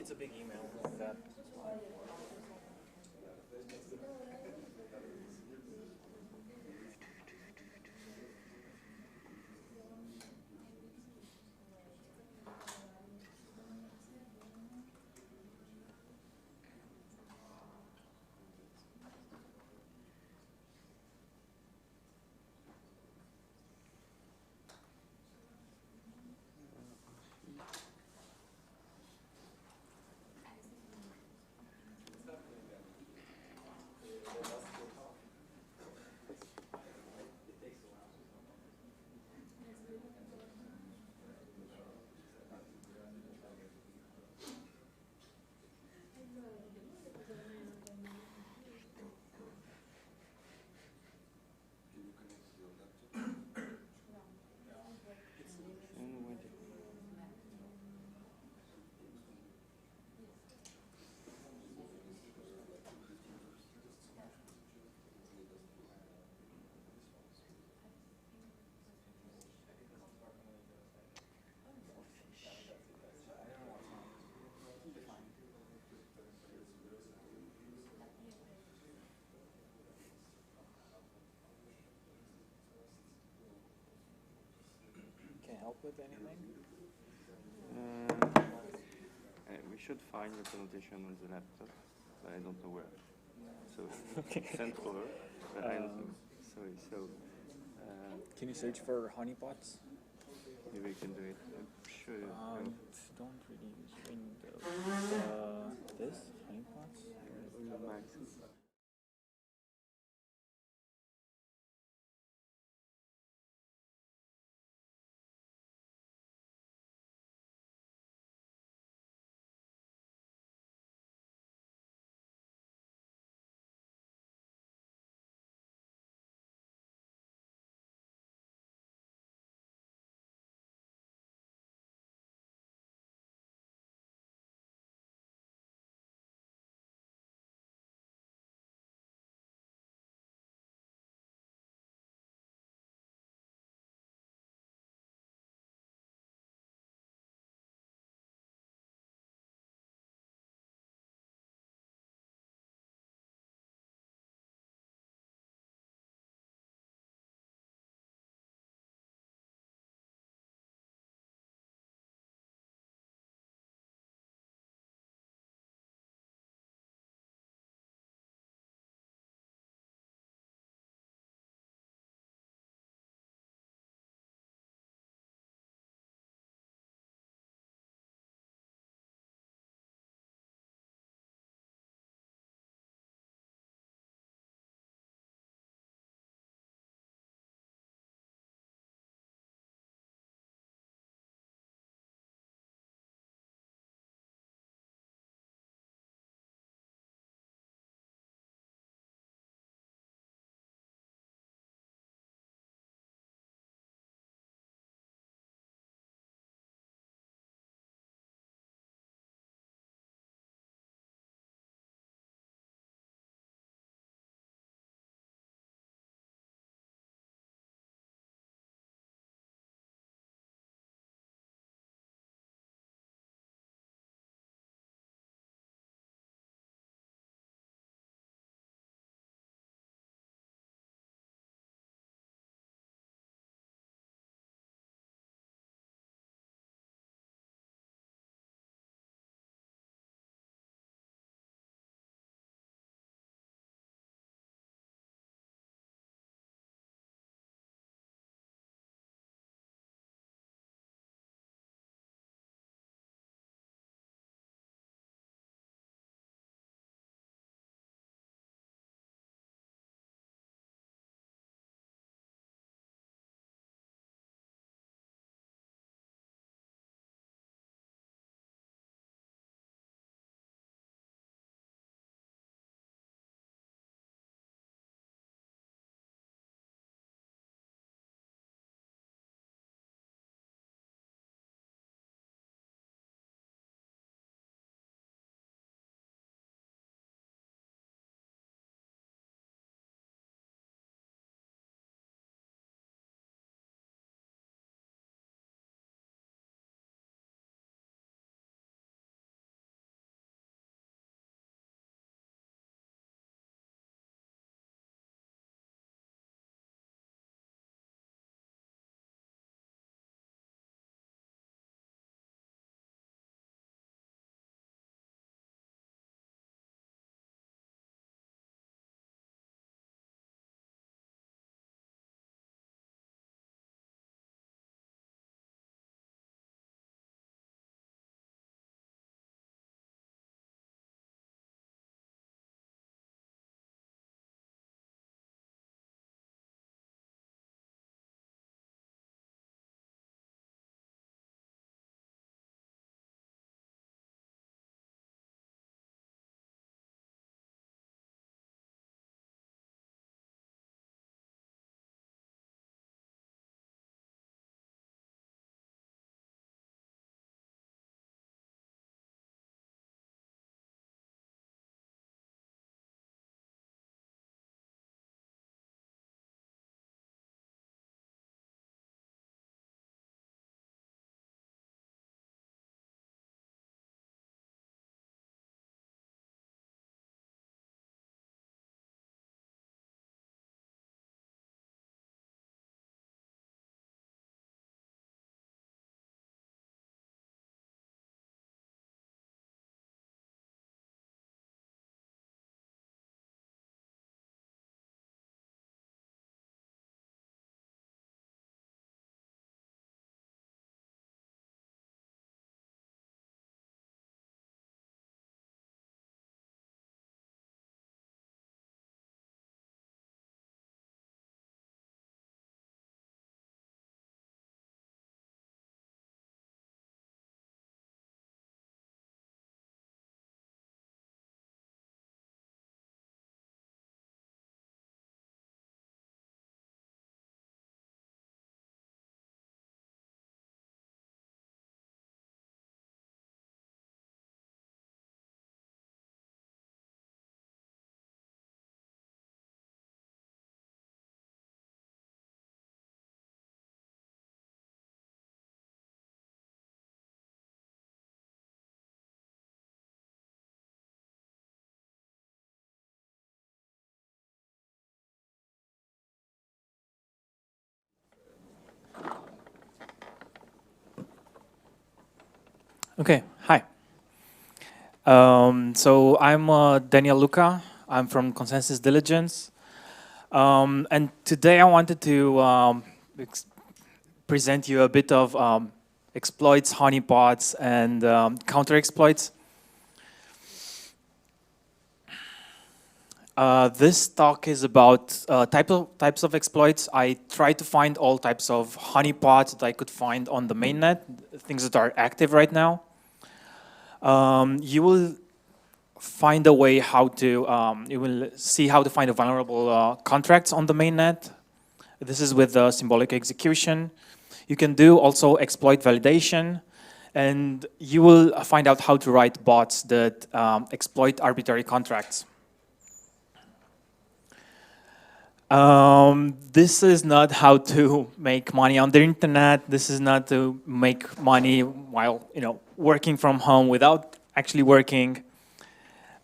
it's a big email like that. Can I help with anything? We should find the presentation on the laptop, but I don't know where. So send over. But I don't know. Sorry. So Can you search for honeypots? maybe we can do it. Sure. Don't really use Windows. This honeypots. Max. Okay, hi. So I'm Daniel Luca. I'm from Consensus Diligence. And today I wanted to present you a bit of exploits, honeypots, and counter-exploits. This talk is about types of exploits. I try to find all types of honeypots that I could find on the mainnet, things that are active right now. You will find a way how to, you will see how to find a vulnerable contracts on the mainnet. This is with symbolic execution. You can do also exploit validation, and you will find out how to write bots that exploit arbitrary contracts. This is not how to make money on the internet. This is not to make money while working from home without actually working.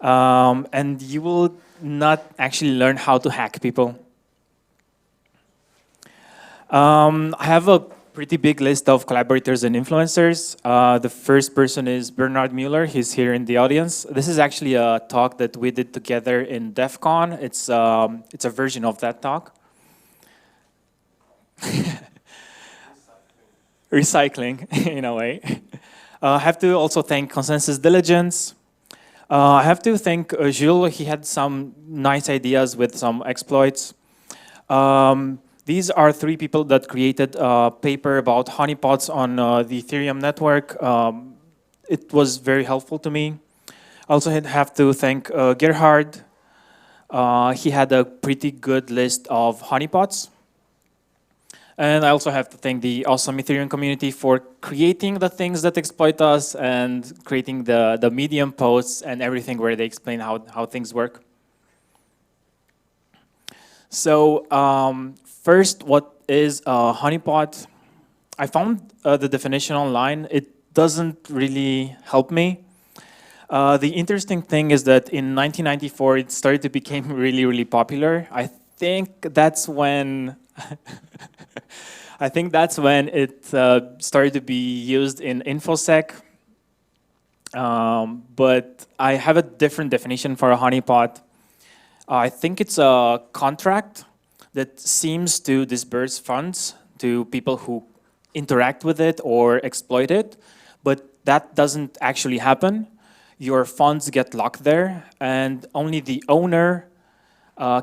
And you will not actually learn how to hack people. I have a pretty big list of collaborators and influencers. The first person is Bernard Mueller. He's here in the audience. This is actually a talk that we did together in DEF CON. It's a version of that talk. Recycling, in a way. I have to also thank Consensus Diligence. I have to thank Jules. He had some nice ideas with some exploits. These are three people that created a paper about honeypots on the Ethereum network. It was very helpful to me. I also have to thank Gerhard. He had a pretty good list of honeypots. And I also have to thank the awesome Ethereum community for creating the things that exploit us and creating the Medium posts and everything where they explain how things work. So first, what is a honeypot? I found the definition online. It doesn't really help me. The interesting thing is that in 1994, it started to become really, really popular. I think that's when it started to be used in InfoSec. But I have a different definition for a honeypot. I think it's a contract that seems to disburse funds to people who interact with it or exploit it, but that doesn't actually happen. Your funds get locked there, and only the owner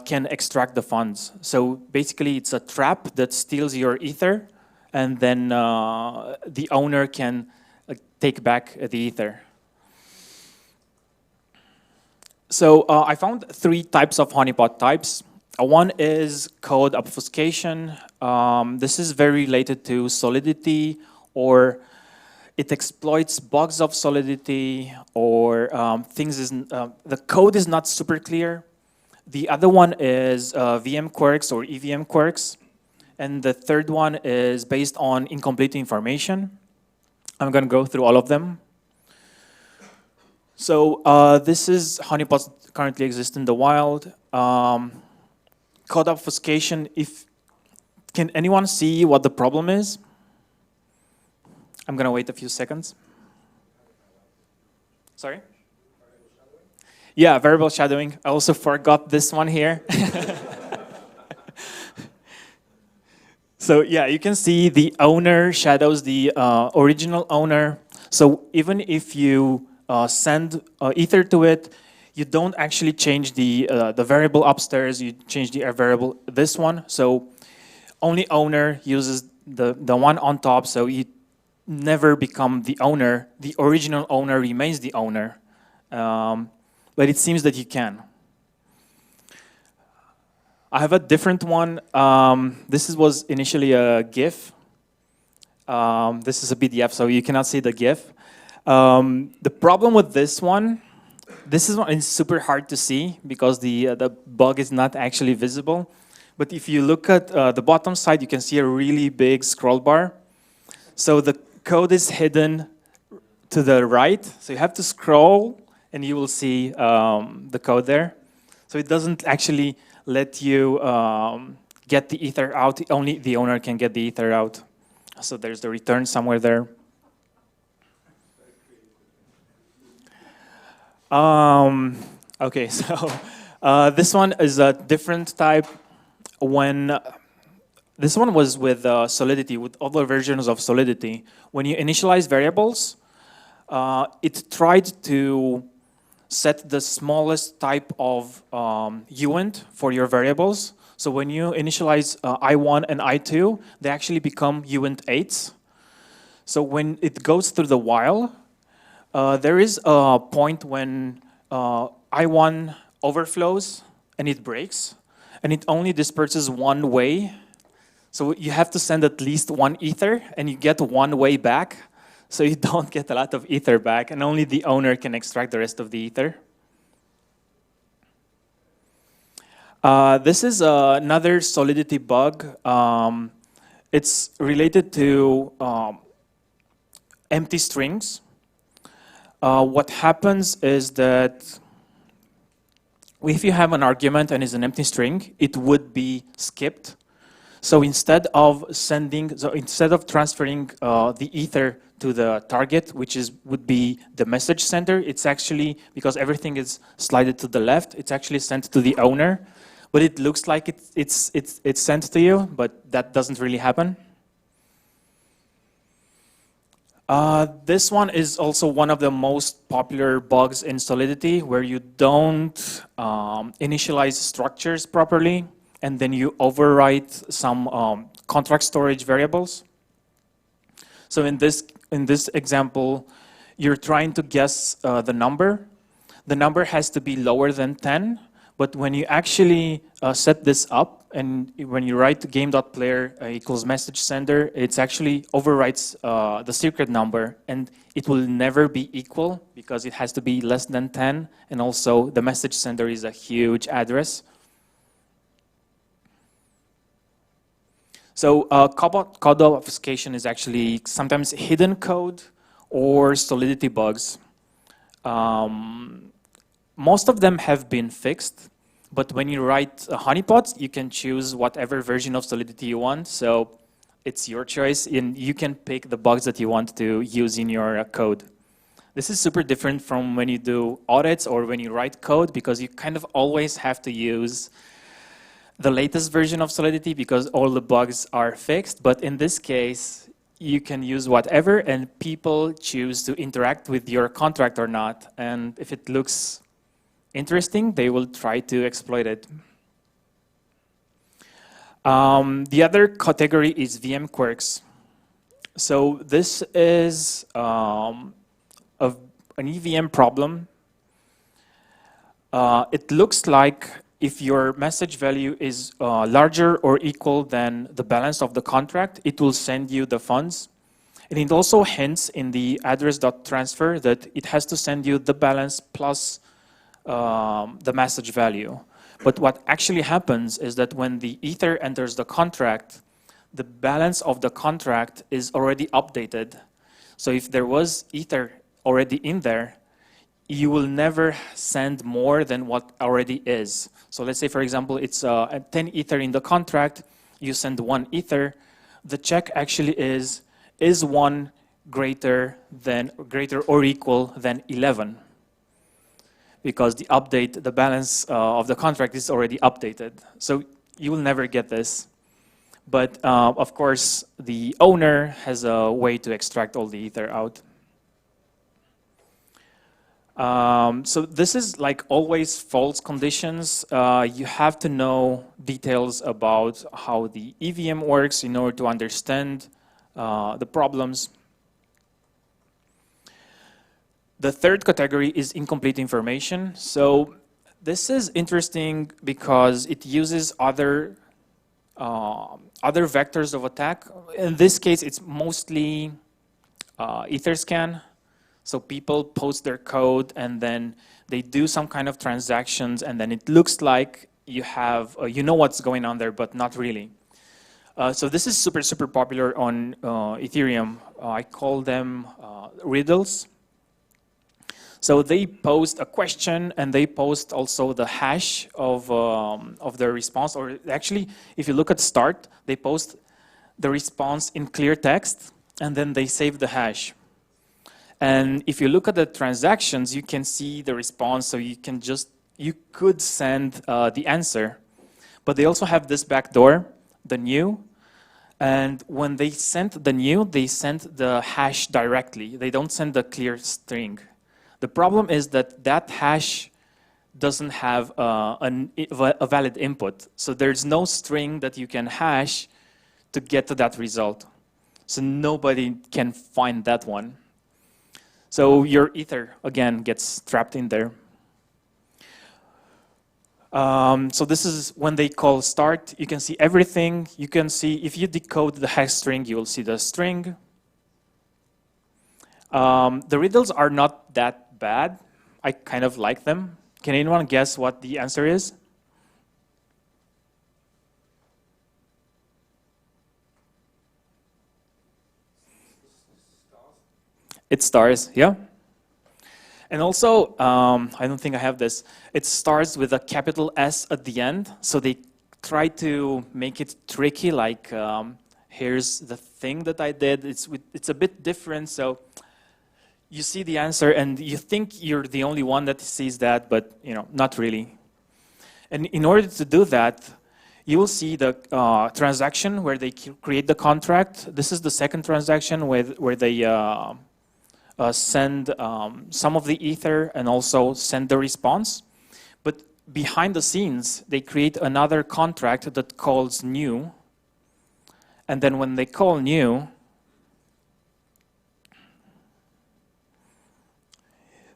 can extract the funds. So basically, it's a trap that steals your ether, and then the owner can take back the ether. So I found three types of honeypot types. One is code obfuscation. This is very related to Solidity, or it exploits bugs of Solidity, or the code is not super clear. The other one is VM Quirks or EVM Quirks. And the third one is based on incomplete information. I'm going to go through all of them. So this is honeypots that currently exist in the wild. Code obfuscation. Can anyone see what the problem is? I'm going to wait a few seconds. Sorry? Yeah, variable shadowing. I also forgot this one here. So yeah, you can see the owner shadows the original owner. So even if you send ether to it, you don't actually change the variable upstairs. You change the variable this one. So only owner uses the one on top. So you never become the owner. The original owner remains the owner. But it seems that you can. I have a different one. This was initially a GIF. This is a PDF, so you cannot see the GIF. The problem with this one is super hard to see because the bug is not actually visible. But if you look at the bottom side, you can see a really big scroll bar. So the code is hidden to the right. So you have to scroll, and you will see the code there. So it doesn't actually let you get the ether out. Only the owner can get the ether out. So there's the return somewhere there. Okay, so this one is a different type. When this one was with Solidity, with other versions of Solidity. When you initialize variables, it tried to set the smallest type of uint for your variables. So when you initialize I1 and I2, they actually become uint 8s. So when it goes through the while, there is a point when I1 overflows and it breaks, and it only disperses one way. So you have to send at least one ether, and you get one way back. So you don't get a lot of ether back, and only the owner can extract the rest of the ether. This is another Solidity bug. It's related to empty strings. What happens is that if you have an argument and it's an empty string, it would be skipped. So instead of transferring the ether to the target, which would be the message sender, it's actually, because everything is slided to the left, it's actually sent to the owner. But it looks like it's sent to you, but that doesn't really happen. This one is also one of the most popular bugs in Solidity, where you don't initialize structures properly, and then you overwrite some contract storage variables. So in this example, you're trying to guess the number. The number has to be lower than 10, but when you actually set this up, and when you write game.player equals message sender, it actually overwrites the secret number, and it will never be equal because it has to be less than 10, and also the message sender is a huge address. So code obfuscation is actually sometimes hidden code or Solidity bugs. Most of them have been fixed, but when you write Honeypots, you can choose whatever version of Solidity you want. So it's your choice, and you can pick the bugs that you want to use in your code. This is super different from when you do audits or when you write code, because you kind of always have to use the latest version of Solidity because all the bugs are fixed. But in this case, you can use whatever, and people choose to interact with your contract or not. And if it looks interesting, they will try to exploit it. The other category is VM Quirks. So this is an EVM problem. It looks like if your message value is larger or equal than the balance of the contract, it will send you the funds. And it also hints in the address.transfer that it has to send you the balance plus the message value. But what actually happens is that when the ether enters the contract, the balance of the contract is already updated. So if there was ether already in there, you will never send more than what already is. So let's say, for example, it's 10 ether in the contract, you send 1 ether, the check actually is 1 greater or equal than 11? Because the balance of the contract is already updated. So you will never get this. But of course, the owner has a way to extract all the ether out. So this is like always false conditions. You have to know details about how the EVM works in order to understand the problems. The third category is incomplete information. So this is interesting because it uses other vectors of attack. In this case, it's mostly Etherscan. So people post their code and then they do some kind of transactions, and then it looks like you have, you know what's going on there, but not really. So this is super, super popular on Ethereum. I call them Riddles. So they post a question and they post also the hash of their response. Or actually, if you look at start, they post the response in clear text and then they save the hash. And if you look at the transactions, you can see the response. So you could send the answer. But they also have this backdoor, the new. And when they sent the new, they sent the hash directly. They don't send the clear string. The problem is that that hash doesn't have a valid input. So there's no string that you can hash to get to that result. So nobody can find that one. So your ether, again, gets trapped in there. So this is when they call start. You can see everything. You can see, if you decode the hash string, you will see the string. The riddles are not that bad. I kind of like them. Can anyone guess what the answer is? It's stars, yeah. And also, I don't think I have this. It starts with a capital S at the end. So they try to make it tricky, like here's the thing that I did. It's a bit different. So you see the answer and you think you're the only one that sees that, but not really. And in order to do that, you will see the transaction where they create the contract. This is the second transaction where they send some of the ether and also send the response. But behind the scenes, they create another contract that calls new. And then when they call new,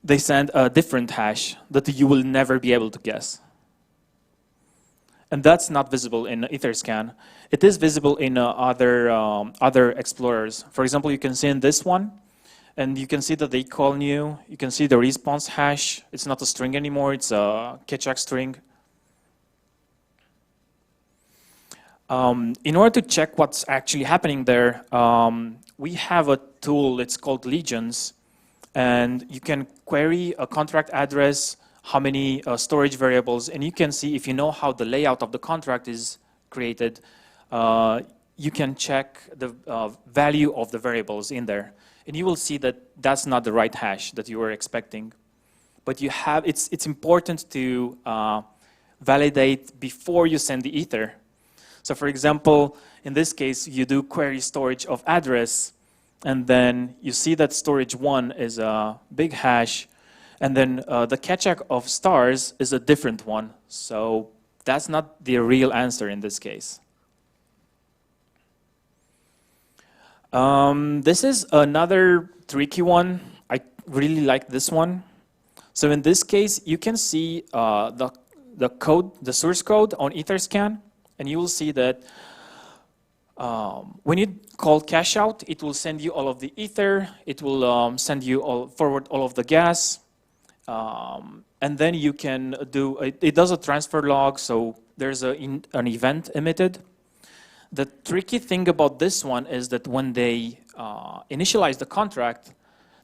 they send a different hash that you will never be able to guess. And that's not visible in EtherScan. It is visible in other explorers. For example, you can see in this one, and you can see that they call new. You can see the response hash. It's not a string anymore. It's a Keccak string. In order to check what's actually happening there, we have a tool. It's called Legions. And you can query a contract address, how many storage variables, and you can see if you know how the layout of the contract is created, you can check the value of the variables in there. And you will see that that's not the right hash that you were expecting. But it's important to validate before you send the ether. So for example, in this case, you do query storage of address, and then you see that storage 1 is a big hash, and then the Keccak of stars is a different one. So that's not the real answer in this case. This is another tricky one. I really like this one. So in this case, you can see the code, the source code on EtherScan, and you will see that when you call cache out, it will send you all of the ether. It will send you forward all of the gas. And then you can do, it does a transfer log, so there's an event emitted. The tricky thing about this one is that when they initialize the contract,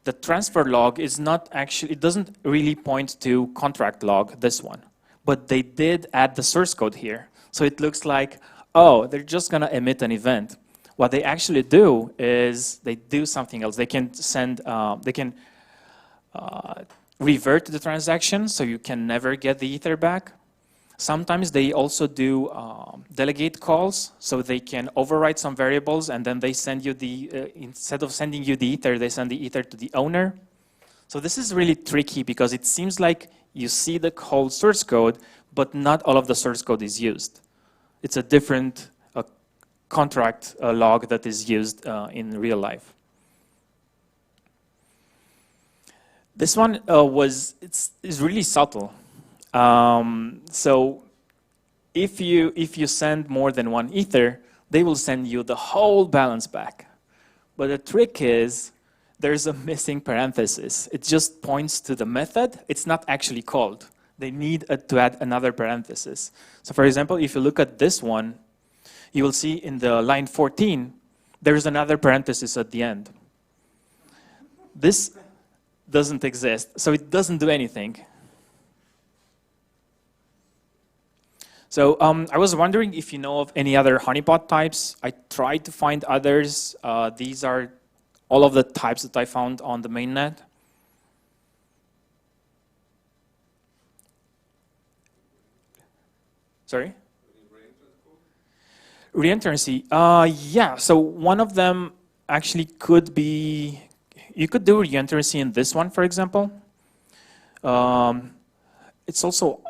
the transfer log is not actually, it doesn't really point to contract log, this one. But they did add the source code here. So it looks like, oh, they're just going to emit an event. What they actually do is they do something else. They can send, revert the transaction, so you can never get the ether back. Sometimes they also do delegate calls, so they can overwrite some variables, and then they send you the, instead of sending you the ether, they send the ether to the owner. So this is really tricky because it seems like you see the whole source code, but not all of the source code is used. It's a different contract log that is used in real life. This one is really subtle. So if you send more than one ether, they will send you the whole balance back. But the trick is there's a missing parenthesis. It just points to the method. It's not actually called. They need to add another parenthesis. So for example, if you look at this one, you will see in the line 14, there's another parenthesis at the end. This doesn't exist, so it doesn't do anything. So I was wondering if you know of any other honeypot types. I tried to find others. These are all of the types that I found on the mainnet. Sorry? Reentrancy. Yeah, so one of them actually could be, you could do reentrancy in this one, for example. It's also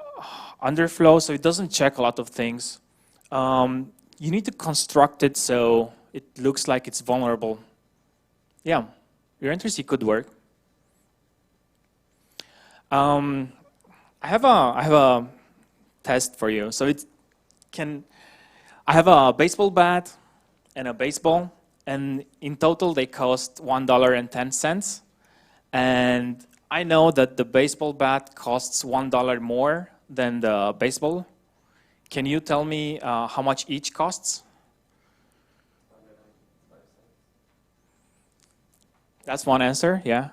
underflow, so it doesn't check a lot of things. You need to construct it so it looks like it's vulnerable. Yeah, reentrancy could work. I have a test for you. So I have a baseball bat and a baseball, and in total they cost $1.10. And I know that the baseball bat costs $1 more than the baseball. Can you tell me how much each costs? That's one answer, yeah.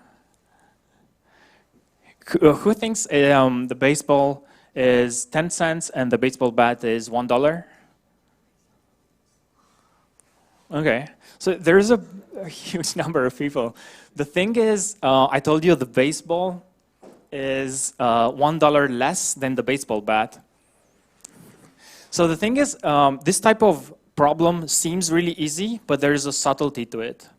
Who thinks the baseball is 10 cents and the baseball bat is $1? Okay, so there's a huge number of people. The thing is, I told you the baseball is $1 less than the baseball bat. So the thing is, this type of problem seems really easy, but there is a subtlety to it.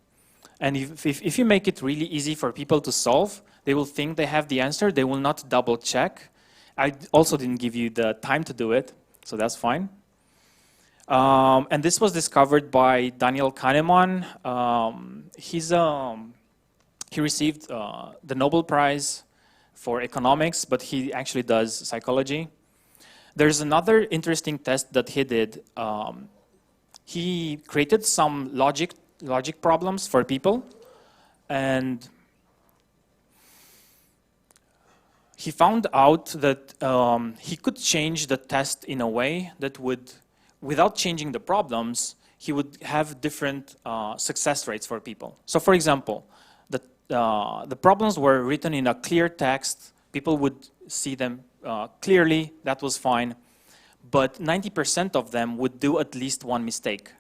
And if you make it really easy for people to solve, they will think they have the answer. They will not double check. I also didn't give you the time to do it, so that's fine. And this was discovered by Daniel Kahneman. He received the Nobel Prize for economics, but he actually does psychology. There's another interesting test that he did. He created some logic problems for people, and he found out that he could change the test in a way that would, without changing the problems, he would have different success rates for people. So for example, the problems were written in a clear text, people would see them clearly, that was fine, but 90% of them would do at least one mistake.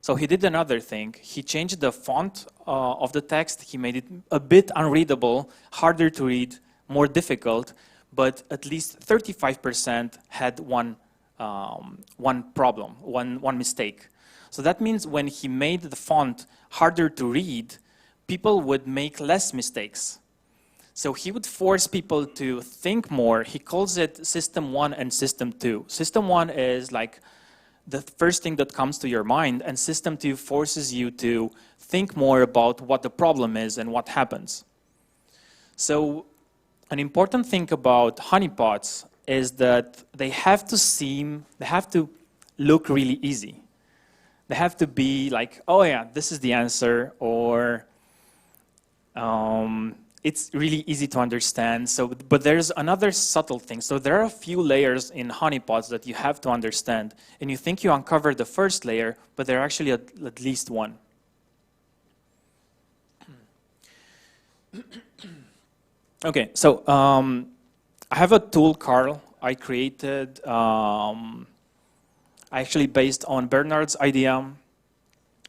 So he did another thing. He changed the font of the text. He made it a bit unreadable, harder to read, more difficult, but at least 35% had one problem, one mistake. So that means when he made the font harder to read, people would make less mistakes. So he would force people to think more. He calls it System 1 and System 2. System 1 is like the first thing that comes to your mind, and System 2 forces you to think more about what the problem is and what happens. So an important thing about honeypots is that they have to look really easy. They have to be like, oh yeah, this is the answer, or it's really easy to understand. So, but there's another subtle thing. So there are a few layers in honeypots that you have to understand, and you think you uncover the first layer, but there are actually at least one. Okay, so I have a tool, Carl, I created, actually based on Bernard's idea.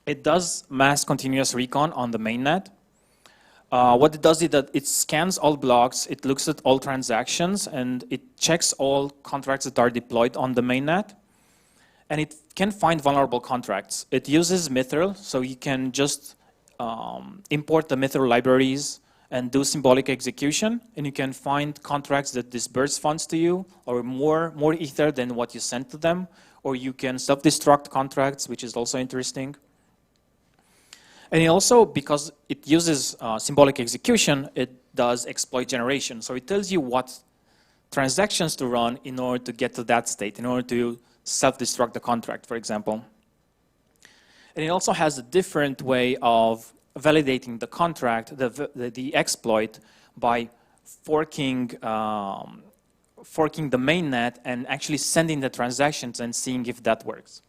It does mass continuous recon on the mainnet. What it does is that it scans all blocks, it looks at all transactions, and it checks all contracts that are deployed on the mainnet. And it can find vulnerable contracts. It uses Mithril, so you can just import the Mithril libraries and do symbolic execution, and you can find contracts that disperse funds to you, or more ether than what you sent to them, or you can self-destruct contracts, which is also interesting. And it also, because it uses symbolic execution, it does exploit generation. So it tells you what transactions to run in order to get to that state, in order to self-destruct the contract, for example. And it also has a different way of validating the contract, the exploit, by forking the mainnet and actually sending the transactions and seeing if that works.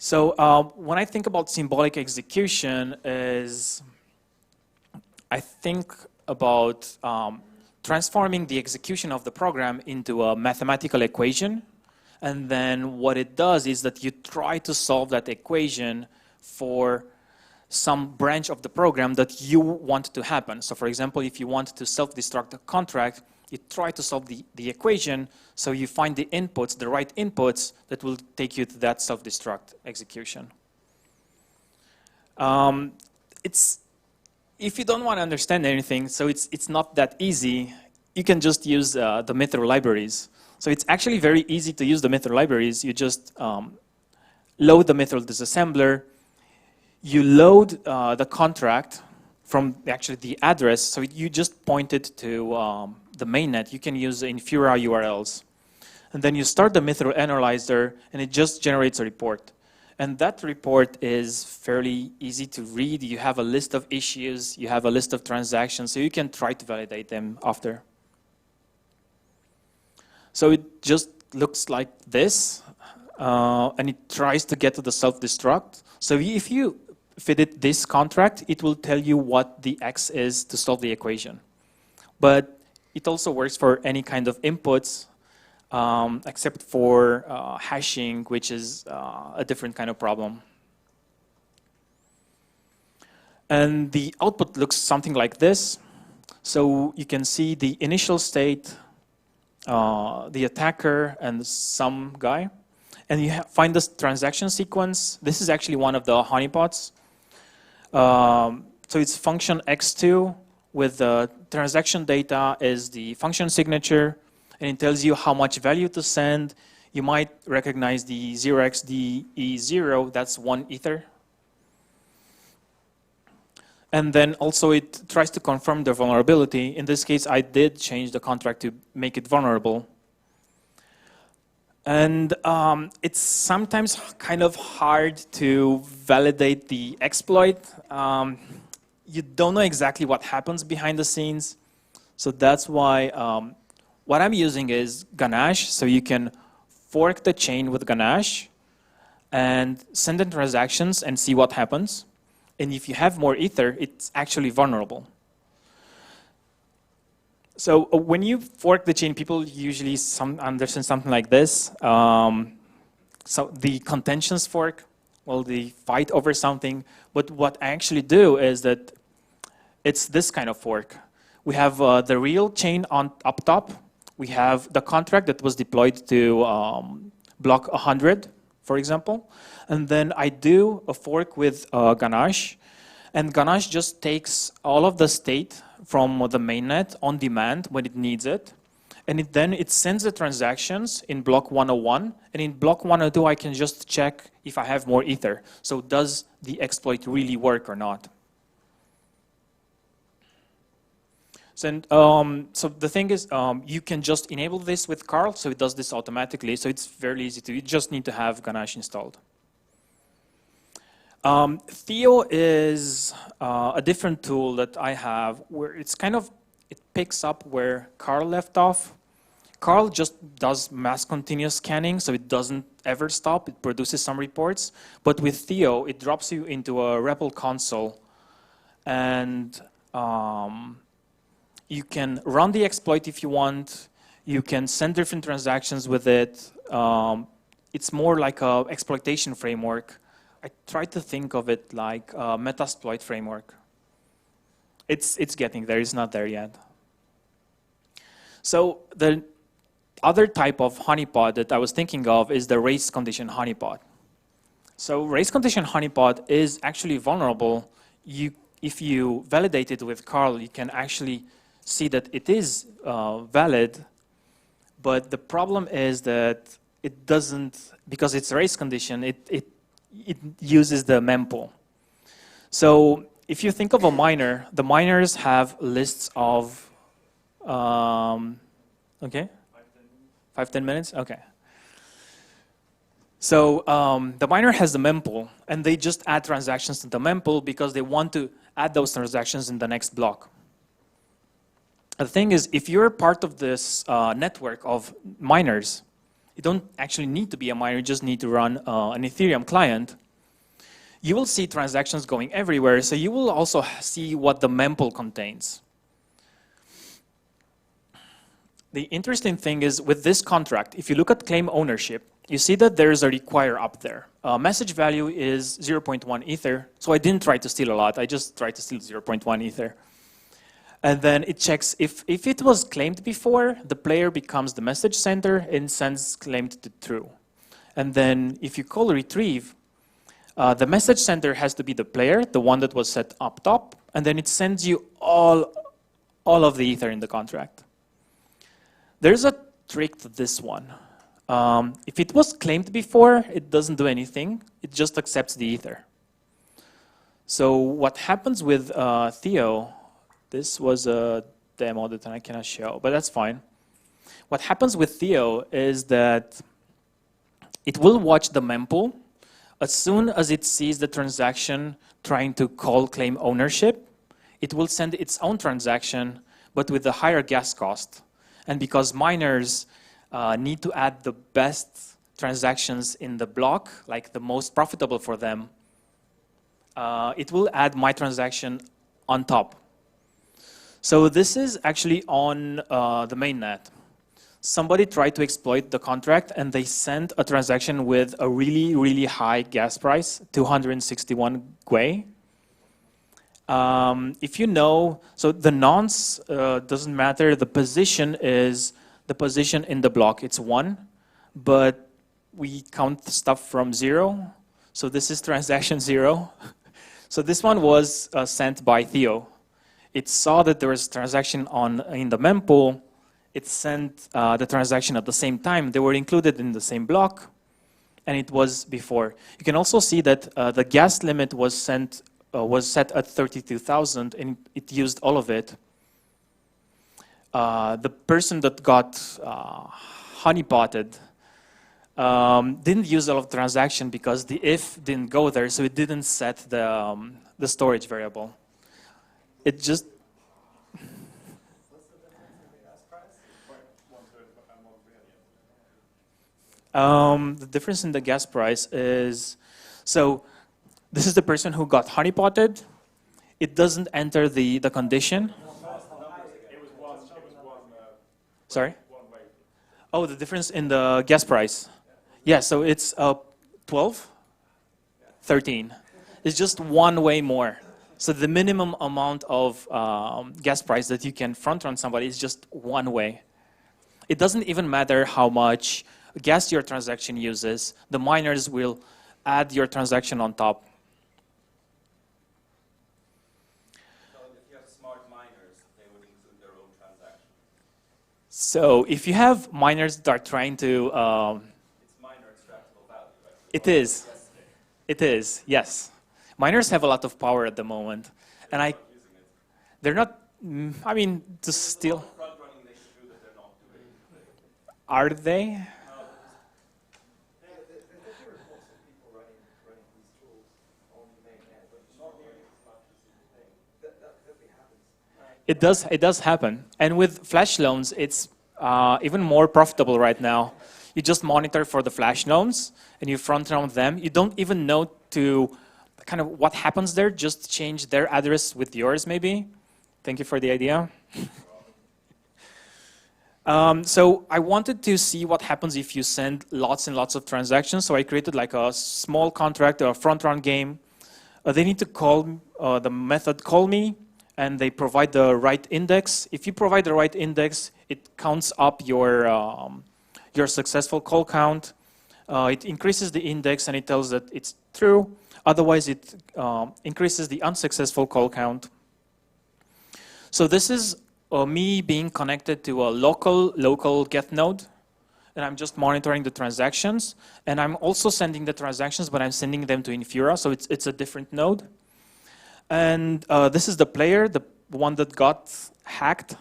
So when I think about symbolic execution, I think about transforming the execution of the program into a mathematical equation. And then what it does is that you try to solve that equation for some branch of the program that you want to happen. So for example, if you want to self-destruct a contract, you try to solve the equation, so you find the inputs, the right inputs that will take you to that self-destruct execution. If you don't want to understand anything, so it's not that easy, you can just use the method libraries. So it's actually very easy to use the method libraries. You just load the method disassembler, you load the contract from actually the address, so you just point it to the mainnet. You can use Infura URLs. And then you start the method analyzer, and it just generates a report. And that report is fairly easy to read. You have a list of issues, you have a list of transactions, so you can try to validate them after. So it just looks like this, and it tries to get to the self-destruct. So if you feed it this contract, it will tell you what the X is to solve the equation. But it also works for any kind of inputs, except for hashing, which is a different kind of problem. And the output looks something like this. So you can see the initial state, the attacker, and some guy. And you find this transaction sequence. This is actually one of the honeypots. So it's function x2 with the transaction data is the function signature, and it tells you how much value to send. You might recognize the 0xDE0, that's 1 ether. And then also it tries to confirm the vulnerability. In this case, I did change the contract to make it vulnerable. And it's sometimes kind of hard to validate the exploit. You don't know exactly what happens behind the scenes. So that's why what I'm using is Ganache. So you can fork the chain with Ganache and send in transactions and see what happens. And if you have more ether, it's actually vulnerable. So when you fork the chain, people usually understand something like this. So the contentions fork, well, they fight over something. But what I actually do is that it's this kind of fork. We have the real chain on up top. We have the contract that was deployed to block 100, for example. And then I do a fork with Ganache. And Ganache just takes all of the state from the mainnet on demand when it needs it. And then it sends the transactions in block 101. And in block 102, I can just check if I have more ether. So does the exploit really work or not? So the thing is, you can just enable this with Carl, so it does this automatically. So it's very easy to, you just need to have Ganache installed. Theo is a different tool that I have where it's kind of, it picks up where Carl left off. Carl just does mass continuous scanning, so it doesn't ever stop. It produces some reports. But with Theo, it drops you into a REPL console, and you can run the exploit if you want. You can send different transactions with it. It's more like a exploitation framework. I try to think of it like a Metasploit framework. It's getting there, it's not there yet. So the other type of honeypot that I was thinking of is the race condition honeypot. So race condition honeypot is actually vulnerable. If you validate it with Carl, you can actually see that it is valid, but the problem is that it doesn't, because it's a race condition, it uses the mempool. So if you think of a miner, the miners have lists of, okay? 5-10 minutes? Okay. So the miner has the mempool, and they just add transactions to the mempool because they want to add those transactions in the next block. The thing is, if you're part of this network of miners, you don't actually need to be a miner, you just need to run an Ethereum client. You will see transactions going everywhere, so you will also see what the mempool contains. The interesting thing is with this contract, if you look at claim ownership, you see that there is a require up there. message value is 0.1 ether. So I didn't try to steal a lot. I just tried to steal 0.1 ether. And then it checks if it was claimed before, the player becomes the message sender and sends claimed to true. And then if you call retrieve, the message sender has to be the player, the one that was set up top, and then it sends you all of the ether in the contract. There's a trick to this one. If it was claimed before, it doesn't do anything. It just accepts the ether. So what happens with Theo, this was a demo that I cannot show, but that's fine. What happens with Theo is that it will watch the mempool. As soon as it sees the transaction trying to call claim ownership, it will send its own transaction, but with a higher gas cost. And because miners need to add the best transactions in the block, like the most profitable for them, it will add my transaction on top. So this is actually on the mainnet. Somebody tried to exploit the contract and they sent a transaction with a really, really high gas price, 261 Gwei. If you know, so the nonce doesn't matter, the position is the position in the block, it's 1, but we count stuff from 0. So this is transaction 0. So this one was sent by Theo. It saw that there was a transaction in the mempool. It sent the transaction at the same time. They were included in the same block, and it was before. You can also see that the gas limit was set at 32,000, and it used all of it. The person that got honeypotted didn't use all of the transaction because the if didn't go there, so it didn't set the storage variable. It just the difference in the gas price is, so this is the person who got honeypotted. It doesn't enter the condition. Sorry? Oh, the difference in the gas price. Yeah, so it's 12, 13. It's just one way more. So the minimum amount of gas price that you can front run somebody is just one way. It doesn't even matter how much gas your transaction uses. The miners will add your transaction on top. So if you have smart miners, they would include their own transaction. So if you have miners that are trying to... it's miner extractable value, right? It is. It is, yes. Miners have a lot of power at the moment. And they're not, I mean, to still... Front-running, they should do that they're not doing. Are they? It does happen. And with flash loans, it's even more profitable right now. You just monitor for the flash loans and you front run them. You don't even know to kind of what happens there, just change their address with yours maybe. Thank you for the idea. So I wanted to see what happens if you send lots and lots of transactions. So I created like a small contract, a front run game. They need to call the method call me, and they provide the right index. If you provide the right index, it counts up your successful call count. It increases the index and it tells that it's true. Otherwise, it increases the unsuccessful call count. So this is me being connected to a local get node, and I'm just monitoring the transactions. And I'm also sending the transactions, but I'm sending them to Infura, so it's a different node. And this is the player, the one that got hacked.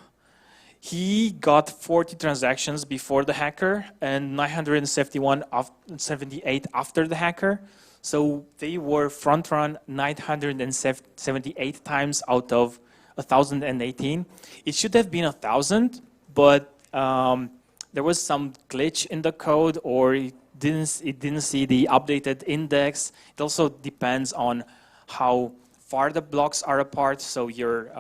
He got 40 transactions before the hacker and 978 after the hacker. So they were front run 978 times out of 1,018. It should have been 1,000, but there was some glitch in the code, or it didn't see the updated index. It also depends on how far the blocks are apart, so your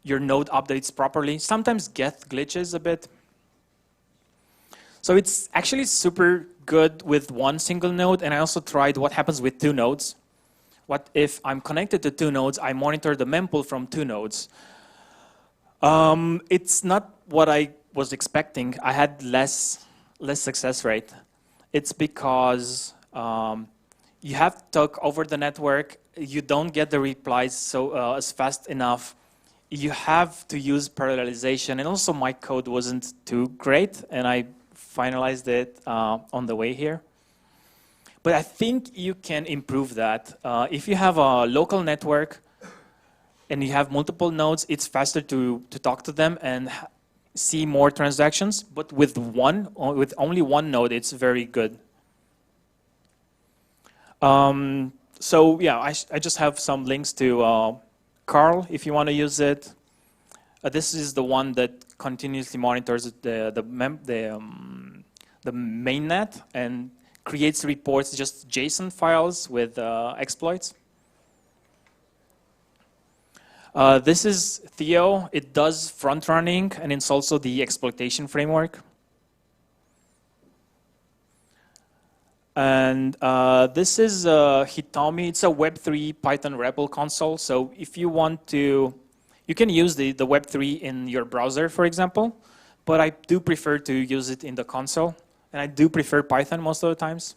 node updates properly. Sometimes get glitches a bit. So it's actually super good with one single node, and I also tried what happens with two nodes. What if I'm connected to two nodes, I monitor the mempool from two nodes. It's not what I was expecting. I had less success rate. It's because you have to talk over the network. You don't get the replies as fast enough. You have to use parallelization, and also my code wasn't too great, and I finalized it on the way here. But I think you can improve that. If you have a local network and you have multiple nodes, it's faster to talk to them and see more transactions. But with only one node, it's very good. So yeah, I just have some links to Carl if you want to use it. This is the one that continuously monitors the mainnet and creates reports, just JSON files with exploits. This is Theo. It does front running, and it's also the exploitation framework. And this is Hitomi. It's a Web3 Python REPL console. So if you want to, you can use the Web3 in your browser, for example. But I do prefer to use it in the console. And I do prefer Python most of the times.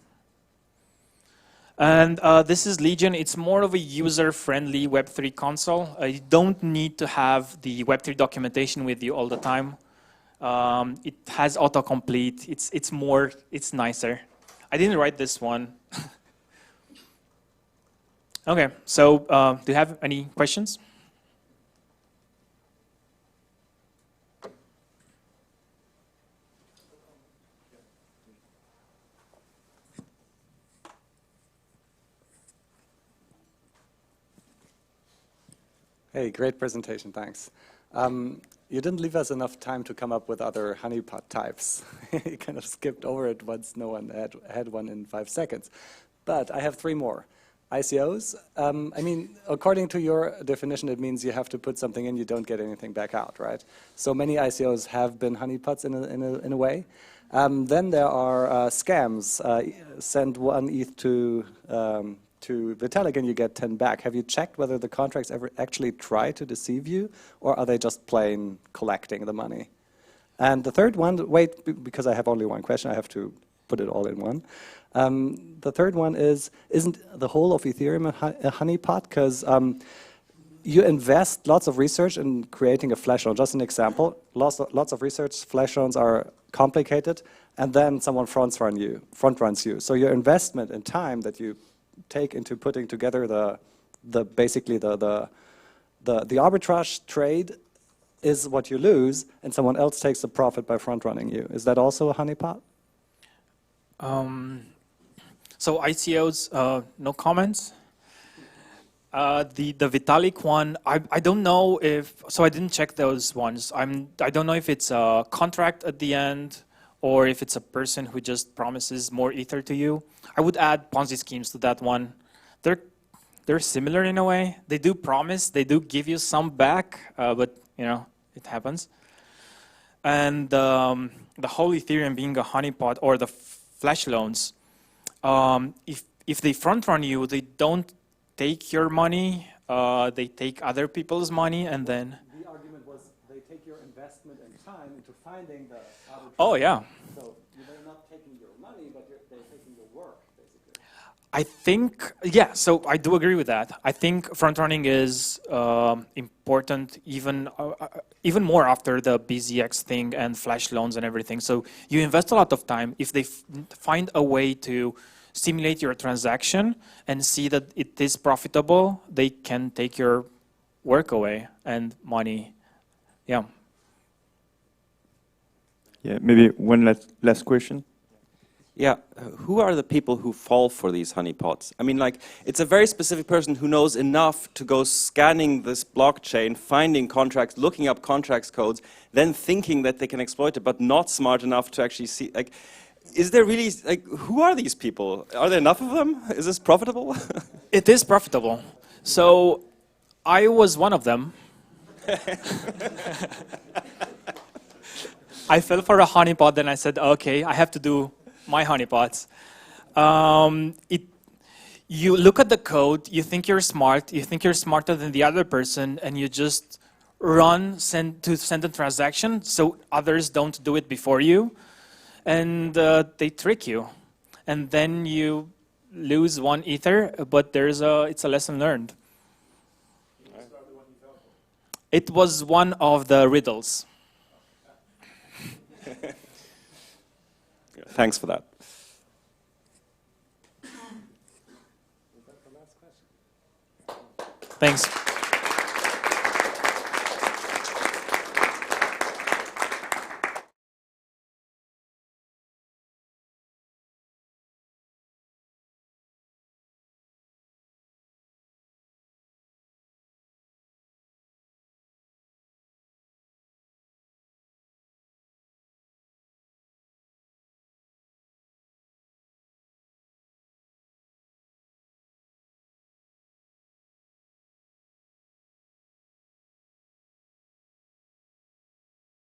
And this is Legion. It's more of a user-friendly Web3 console. You don't need to have the Web3 documentation with you all the time. It has autocomplete. It's nicer. I didn't write this one. Okay, so do you have any questions? Hey, great presentation, thanks. You didn't leave us enough time to come up with other honeypot types. You kind of skipped over it once no one had one in 5 seconds. But I have 3 more. ICOs, I mean, according to your definition, it means you have to put something in, you don't get anything back out, right? So many ICOs have been honeypots in a way. Then there are scams. Send 1 ETH to Vitalik and you get 10 back. Have you checked whether the contracts ever actually try to deceive you, or are they just plain collecting the money? And the third one, wait, because I have only one question, I have to put it all in one. The third one is, isn't the whole of Ethereum a honeypot? Because you invest lots of research in creating a flash loan. Just an example, lots of research, flash loans are complicated, and then someone front runs you. So your investment in time that you take into putting together basically the arbitrage trade is what you lose, and someone else takes the profit by front running you. Is that also a honeypot? So ICOs, no comments. The Vitalik one, I don't know if, so I didn't check those ones. I don't know if it's a contract at the end or if it's a person who just promises more ether to you. I would add Ponzi schemes to that one. They're similar in a way. They do promise, they do give you some back, but you know, it happens. And the whole Ethereum being a honeypot or the flash loans, if they front run you, they don't take your money, they take other people's money, and then... The argument was they take your investment and time into finding the arbitrage. Oh, yeah. So they're not taking your money, but they're taking your work, basically. I think, yeah, so I do agree with that. I think front running is important even more after the BZX thing and flash loans and everything. So you invest a lot of time. If they find a way to simulate your transaction and see that it is profitable, they can take your work away and money. Yeah. Yeah, maybe one last question. Yeah, who are the people who fall for these honeypots? I mean, like, it's a very specific person who knows enough to go scanning this blockchain, finding contracts, looking up contracts codes, then thinking that they can exploit it, but not smart enough to actually see, like, is there really, like, who are these people? Are there enough of them? Is this profitable? It is profitable. So I was one of them. I fell for a honeypot, then I said, okay, I have to do my honeypots. You look at the code, you think you're smart, you think you're smarter than the other person, and you just send a transaction so others don't do it before you, and they trick you. And then you lose 1 ether, but it's a lesson learned. It was one of the riddles. Thanks for that. Thanks.